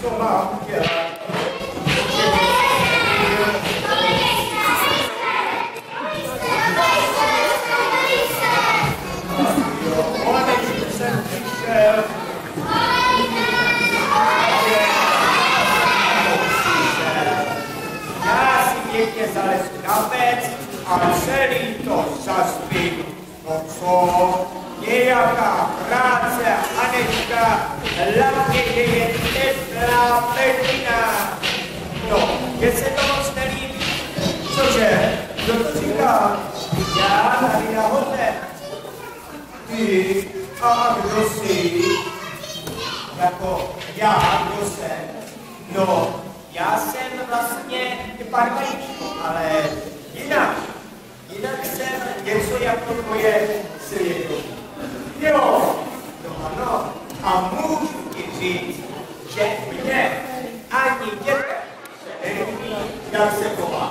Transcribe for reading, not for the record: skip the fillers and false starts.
co mám dělat. Konečně jsem přišel. Já si pěkně zalezu na pec a celý to zaspím. No co? Nějaká práce, Anečka, hlavně je teplá pevnina. No, že se to moc nelíbí. Cože? Kdo to říká? Já tady nahoře. Ty, a kdo jsi? Jako já, kdo jsem? No, já jsem vlastně parvajíčko, ale jinak jsem něco jako tvoje svědomí. Jo, no ano, a můžu ti říct, že mě ani dětem se nelíbí, jak se chová.